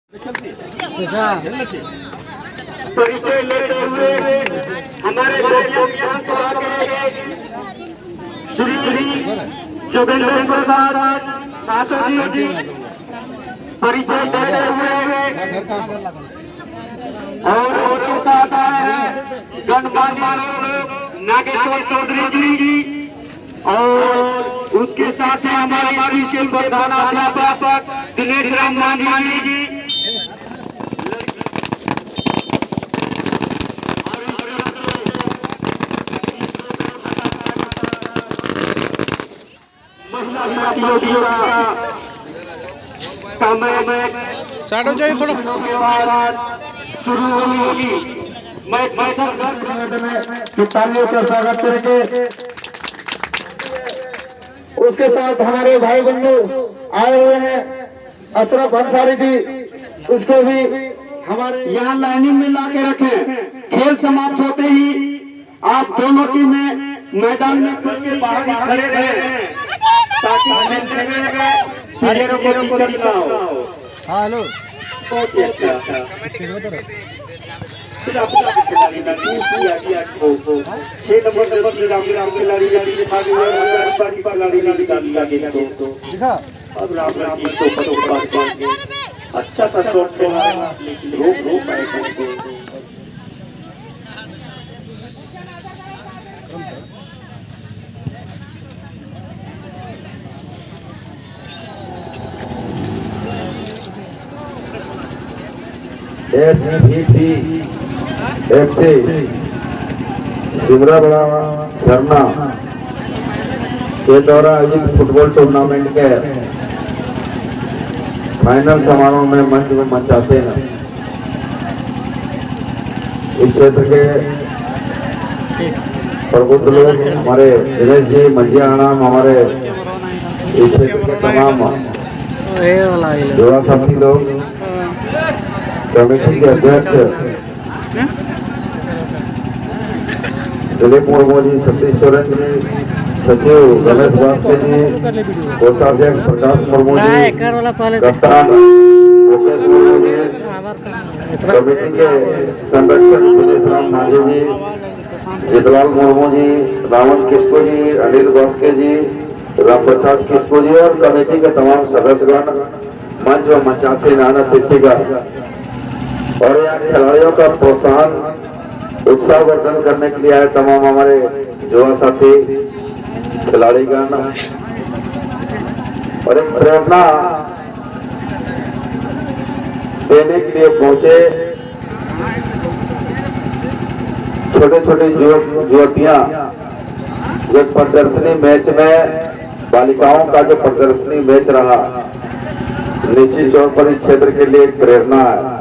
परिचय लेते हुए हमारे श्री जोगेंद्र प्रसाद शास्त्री जी परिचय देते हुए और उनके साथ आए हैं गणमान्य नागेश्वर चौधरी जी और उसके साथ ही हमारे के प्रधानाध्यापक दिनेश राम मांझी जी साइड हो जाइए थोड़ा शुरू होगी। मैं तालियों का स्वागत करेंगे। उसके साथ हमारे भाई बंधु आए हुए हैं अशरफ अंसारी जी, उसको भी हमारे यहाँ लाइनिंग में ला के रखें। खेल समाप्त होते ही आप दोनों टीमें मैदान में सबके बाहर खड़े रहे ताकि प्लेयरों को दिक्कत ना हो। हेलो बहुत ही अच्छा छह नंबर खिलाड़ी अच्छा सा शॉट FC सिमरा बड़ा झरना के द्वारा आयोजित फुटबॉल टूर्नामेंट के फाइनल समारोह में मंच में मंचाते हैं। इस क्षेत्र के प्रबुद्ध लोग हमारे दिनेश जी मंजियाना, हमारे इस क्षेत्र के तमाम युवा साथी लोग, कमेटी के अध्यक्ष दिलीप मुर्मू जी, सतीश सोरेन जी, सचिव गणेश भास्कर जी, कोषाध्यक्ष प्रकाश मुर्मू जी, कप्तान मुकेश मुर्मू जी, कमेटी के संरक्षक दिनेश राम मांझी जी, जितलाल मुर्मू जी, रावण किस्को जी, अनिल भास्कर जी, राम प्रसाद किस्को जी और कमेटी के तमाम सदस्यगण मंच व मंचासी नाना तिथिका और यहाँ खिलाड़ियों का प्रोत्साहन उत्साहवर्धन करने के लिए आए तमाम हमारे युवा साथी खिलाड़ीगण और एक प्रेरणा देने के लिए पहुंचे छोटे छोटे युवतियां जो प्रदर्शनी मैच में बालिकाओं का जो प्रदर्शनी मैच रहा निश्चित तौर पर इस क्षेत्र के लिए एक प्रेरणा है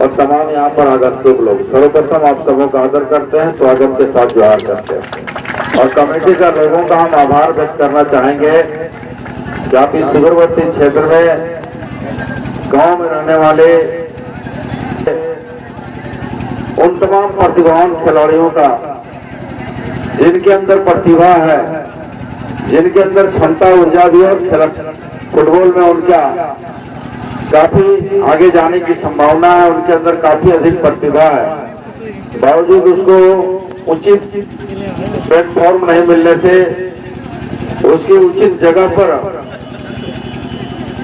और तमाम यहाँ पर आगंतुक लोग सर्वप्रथम आप सबों का आदर करते हैं, स्वागत के साथ जोहार करते हैं और कमेटी का लोगों का हम आभार व्यक्त करना चाहेंगे कि आप इस सुदूरवर्ती क्षेत्र में गांव में रहने वाले उन तमाम प्रतिभावान खिलाड़ियों का जिनके अंदर प्रतिभा है, जिनके अंदर क्षमता ऊर्जा भी और फुटबॉल में उनका काफी आगे जाने की संभावना है, उनके अंदर काफी अधिक प्रतिभा है, बावजूद उसको उचित प्लेटफॉर्म नहीं मिलने से, उसकी उचित जगह पर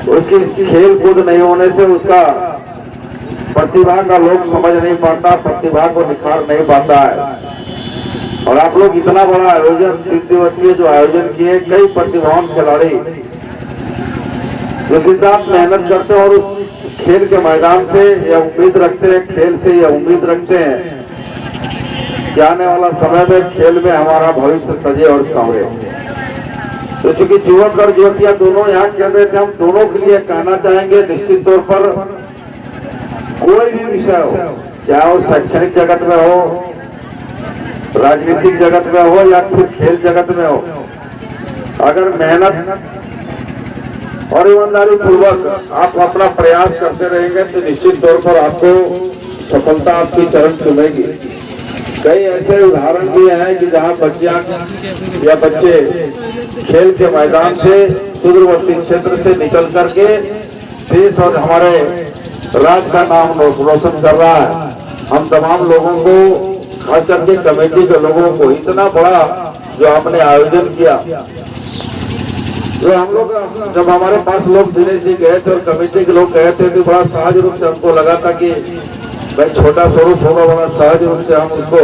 उसकी खेल कूद नहीं होने से उसका प्रतिभा का लोग समझ नहीं पाता, प्रतिभा को निखार नहीं पाता है। और आप लोग इतना बड़ा आयोजन 3 दिवसीय जो आयोजन किए, कई प्रतिभावान खिलाड़ी जो सिद्धांत मेहनत करते हैं और उस खेल के मैदान से या उम्मीद रखते हैं, खेल से या उम्मीद रखते हैं कि आने वाला समय में खेल में हमारा भविष्य सजे और संवरे। तो चूंकि युवक और युवतियां दोनों यहाँ खेल रहे थे, हम दोनों के लिए कहना चाहेंगे निश्चित तौर पर कोई भी विषय हो, चाहे वो शैक्षणिक जगत में हो, राजनीतिक जगत में हो या फिर खेल जगत में हो, अगर मेहनत और ईमानदारी पूर्वक आप अपना प्रयास करते रहेंगे तो निश्चित तौर पर आपको सफलता आपकी चरण चुमेगी। कई ऐसे उदाहरण भी हैं कि जहां बच्चियां या बच्चे खेल के मैदान से सुदूरवर्ती क्षेत्र से निकल करके देश और हमारे राज्य का नाम रोशन कर रहा है। हम तमाम लोगों को, खास करके कमेटी के लोगों को, इतना बड़ा जो आपने आयोजन किया, जो हम लोग जब हमारे पास लोग दिनेश जी गए थे और कमेटी के लोग गए थे तो बड़ा सहज रूप से हमको लगा था कि भाई छोटा स्वरूप होगा, बड़ा सहज रूप से हम उसको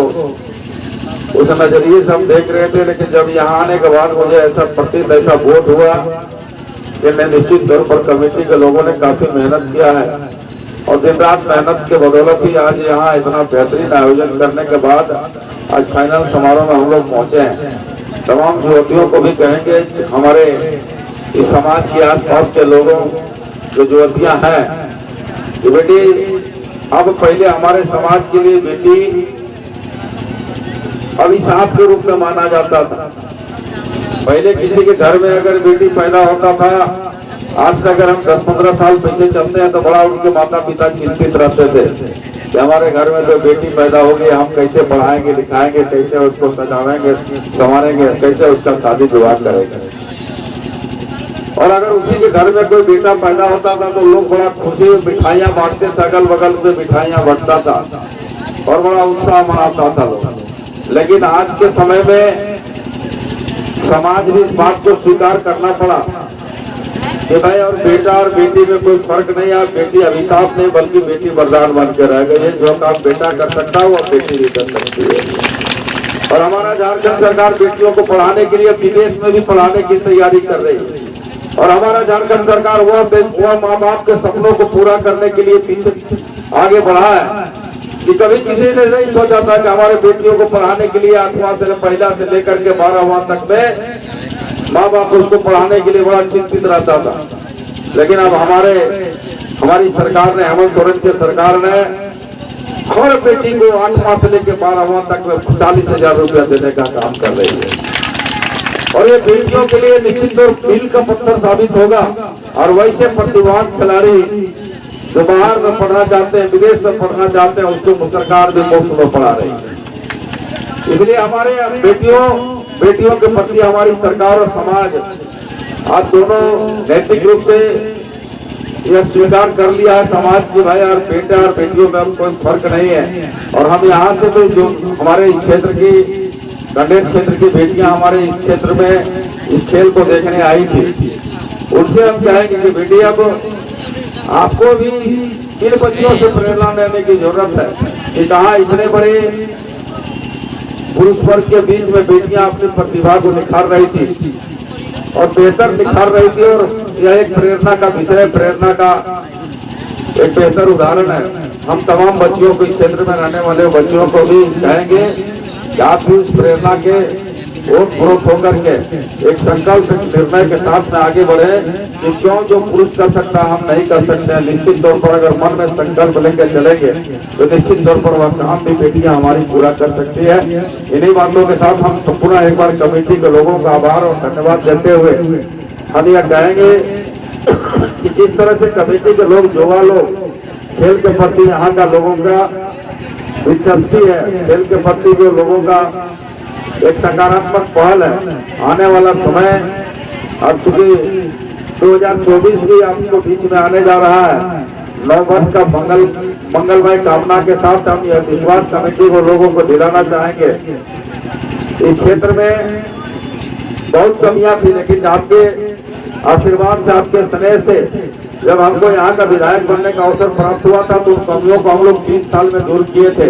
उस नजरिए से हम देख रहे थे। लेकिन जब यहाँ आने के बाद मुझे ऐसा प्रतीत, ऐसा बोध हुआ कि निश्चित तौर पर कमेटी के लोगों ने काफी मेहनत किया है और दिन रात मेहनत के बदौलत ही आज यहाँ इतना बेहतरीन आयोजन करने के बाद आज फाइनल समारोह में हम लोग पहुंचे हैं। तमाम युवतियों को भी कहेंगे, हमारे इस समाज के आसपास के लोगों जो युवतियां हैं, कि बेटी अब पहले हमारे समाज के लिए बेटी अभिशाप के रूप में माना जाता था। पहले किसी के घर में अगर बेटी पैदा होता था, आज से अगर हम 10-15 साल पीछे चलते हैं तो बड़ा उनके माता पिता चिंतित रहते थे कि हमारे घर में तो बेटी पैदा होगी, हम कैसे पढ़ाएंगे लिखाएंगे, कैसे उसको सजावेंगे संवारेंगे, कैसे उसका शादी विवाह करेंगे। और अगर उसी के घर में कोई बेटा पैदा होता था तो लोग बड़ा खुशी मिठाइयाँ बांटते थे, अगल बगल से मिठाइयाँ बंटता था और बड़ा उत्साह मनाता था लोग। लेकिन आज के समय में समाज भी इस बात को स्वीकार करना पड़ा कि भाई और बेटा और बेटी में कोई फर्क नहीं है, बेटी अभिशाप नहीं बल्कि बेटी वरदान बन के रह गई है। जो काम बेटा कर सकता है वो बेटी भी कर सकती है। और हमारा झारखंड सरकार बेटियों को पढ़ाने के लिए विदेश में भी पढ़ाने की तैयारी कर रही है। और हमारा झारखंड सरकार वह माँ बाप के सपनों को पूरा करने के लिए पीछे आगे बढ़ा है कि कभी किसी ने नहीं सोचा था कि हमारे बेटियों को पढ़ाने के लिए 8वां से पहला से लेकर के 12वां तक में माँ बाप उसको पढ़ाने के लिए बड़ा चिंतित रहता था। लेकिन अब हमारी सरकार ने, हेमंत सोरेन की सरकार ने हर बेटी को 8वां से लेकर 12वां तक में 40,000 रुपया देने का काम कर रही है। और ये बेटियों के लिए निश्चित तौर मील का पत्थर साबित होगा। और वैसे प्रतिभावान खिलाड़ी जो बाहर में पढ़ना चाहते हैं, विदेश में पढ़ना चाहते हैं, उसको सरकार भी मुफ्त में पढ़ा रही है। इसलिए हमारे बेटियों के प्रति हमारी सरकार और समाज आज दोनों नैतिक रूप से यह स्वीकार कर लिया है समाज की, भाई और बेटे और बेटियों में कोई फर्क नहीं है। और हम यहाँ से तो जो हमारे क्षेत्र की कंडेल क्षेत्र की बेटियां हमारे इस क्षेत्र में इस खेल को देखने आई थी, उनसे हम कहेंगे कि बेटी अब आपको भी इन बच्चों से प्रेरणा लेने की जरूरत है कि कहाँ इतने बड़े पुरुष वर्ग के बीच में बेटियां अपनी प्रतिभा को निखार रही थी और बेहतर निखार रही थी। और यह एक प्रेरणा का विषय, प्रेरणा का एक बेहतर उदाहरण है। हम तमाम बच्चियों को, इस क्षेत्र में रहने वाले बच्चों को भी कहेंगे कि आप भी उस प्रेरणा के ओत प्रोत होकर के एक संकल्प निर्णय के साथ में आगे बढ़े कि क्यों जो पुरुष कर सकता हम नहीं कर सकते हैं। निश्चित तौर पर अगर मन में संकल्प लेकर चलेंगे तो निश्चित तौर पर वह काम भी बेटियां हमारी पूरा कर सकती है। इन्हीं बातों के साथ हम संपूर्ण एक बार कमेटी के लोगों का आभार और धन्यवाद देते हुए हम यह कहेंगे कि जिस तरह से कमेटी के लोग, युवा लोग खेल के प्रति यहाँ का लोगों का दिलचस्पी है, खेल के प्रति जो लोगों का एक सकारात्मक पहल है। आने वाला समय अब चूंकि 2024 भी आपको बीच में आने जा रहा है, नव वर्ष का मंगलमय कामना के साथ हम यह विश्वास कमेटी को लोगों को दिलाना चाहेंगे। इस क्षेत्र में बहुत कमियां थी, लेकिन आपके आशीर्वाद से, आपके स्नेह से जब हमको यहाँ का विधायक बनने का अवसर प्राप्त हुआ था तो उन कमियों को हम लोग 20 साल में दूर किए थे।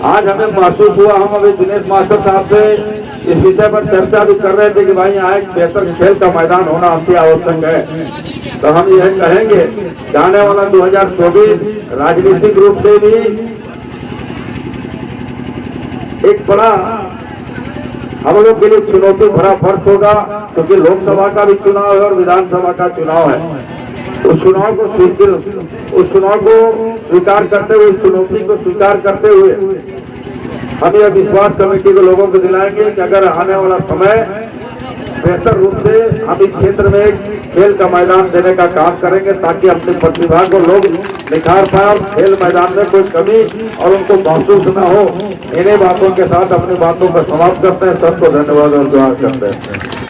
आज हमें महसूस हुआ, हम अभी दिनेश मास्टर साहब से इस विषय पर चर्चा भी कर रहे थे कि भाई यहाँ एक बेहतर खेल का मैदान होना अति आवश्यक है। तो हम यह कहेंगे कि आने वाला 2024 राजनीतिक रूप से भी एक बड़ा हम लोग के लिए चुनौती भरा वर्ष होगा, क्योंकि लोकसभा का भी चुनाव है और विधानसभा का चुनाव है। उस चुनाव को स्वीकार करते हुए, इस चुनौती को स्वीकार करते हुए हम यह विश्वास कमेटी के लोगों को दिलाएंगे कि अगर आने वाला समय बेहतर रूप से हम इस क्षेत्र में एक खेल का मैदान देने का काम करेंगे ताकि अपनी प्रतिभा को लोग निखार पाए और खेल मैदान में कोई कमी और उनको महसूस न हो। इन्हीं बातों के साथ अपनी बातों को समाप्त करते हैं। सबको धन्यवाद और दुआ करते हैं।